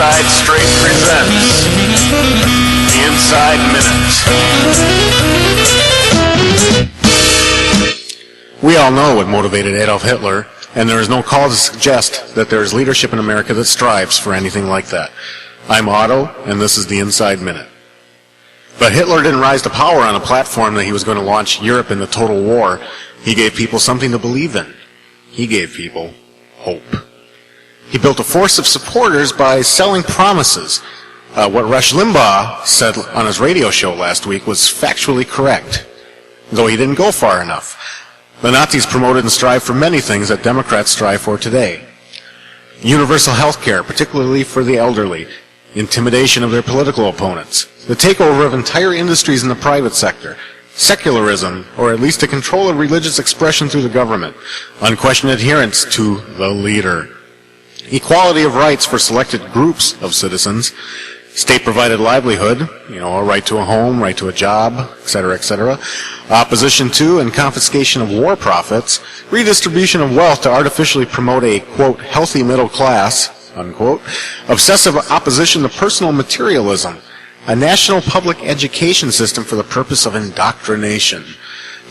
Inside Straight presents the Inside Minute. We all know what motivated Adolf Hitler, and there is no cause to suggest that there is leadership in America that strives for anything like that. I'm Otto, and this is the Inside Minute. But Hitler didn't rise to power on a platform that he was going to launch Europe into total war. He gave people something to believe in. He gave people hope. He built a force of supporters by selling promises. What Rush Limbaugh said on his radio show last week was factually correct, though he didn't go far enough. The Nazis promoted and strived for many things that Democrats strive for today. Universal health care, particularly for the elderly, intimidation of their political opponents, the takeover of entire industries in the private sector, secularism, or at least a control of religious expression through the government, unquestioned adherence to the leader, equality of rights for selected groups of citizens, state-provided livelihood, a right to a home, right to a job, etc., opposition to and confiscation of war profits, redistribution of wealth to artificially promote a, quote, healthy middle class, unquote, obsessive opposition to personal materialism, a national public education system for the purpose of indoctrination,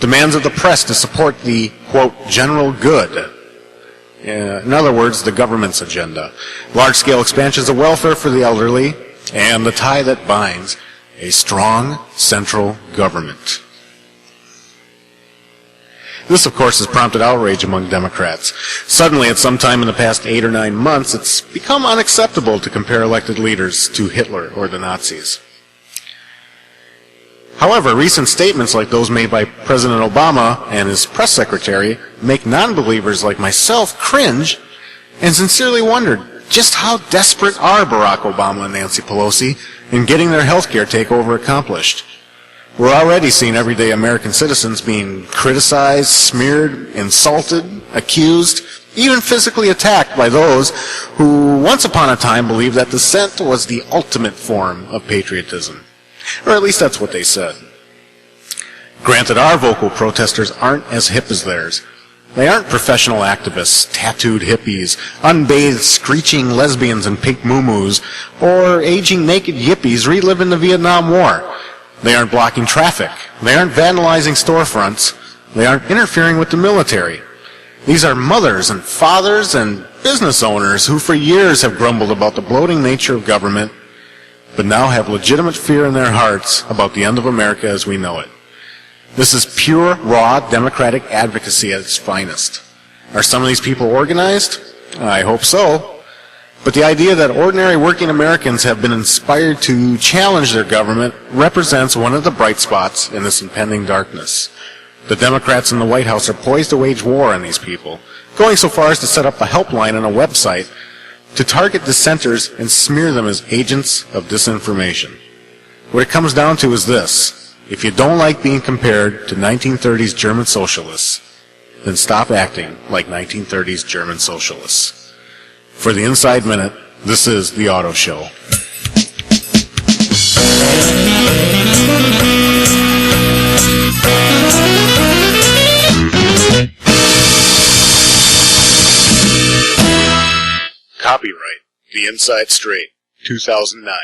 demands of the press to support the, quote, general good, in other words, the government's agenda, large-scale expansions of welfare for the elderly, and the tie that binds a strong central government. This, of course, has prompted outrage among Democrats. Suddenly, at some time in the past 8 or 9 months, it's become unacceptable to compare elected leaders to Hitler or the Nazis. However, recent statements like those made by President Obama and his press secretary make non-believers like myself cringe and sincerely wonder just how desperate are Barack Obama and Nancy Pelosi in getting their health care takeover accomplished. We're already seeing everyday American citizens being criticized, smeared, insulted, accused, even physically attacked by those who once upon a time believed that dissent was the ultimate form of patriotism. Or at least that's what they said. Granted, our vocal protesters aren't as hip as theirs. They aren't professional activists, tattooed hippies, unbathed, screeching lesbians in pink muumuus, or aging naked yippies reliving the Vietnam War. They aren't blocking traffic. They aren't vandalizing storefronts. They aren't interfering with the military. These are mothers and fathers and business owners who for years have grumbled about the bloating nature of government, but now have legitimate fear in their hearts about the end of America as we know it. This is pure, raw, democratic advocacy at its finest. Are some of these people organized? I hope so. But the idea that ordinary working Americans have been inspired to challenge their government represents one of the bright spots in this impending darkness. The Democrats in the White House are poised to wage war on these people, going so far as to set up a helpline on a website to target dissenters and smear them as agents of disinformation. What it comes down to is this. If you don't like being compared to 1930s German socialists, then stop acting like 1930s German socialists. For the Inside Minute, this is The Auto Show. Copyright The Inside Straight, 2009.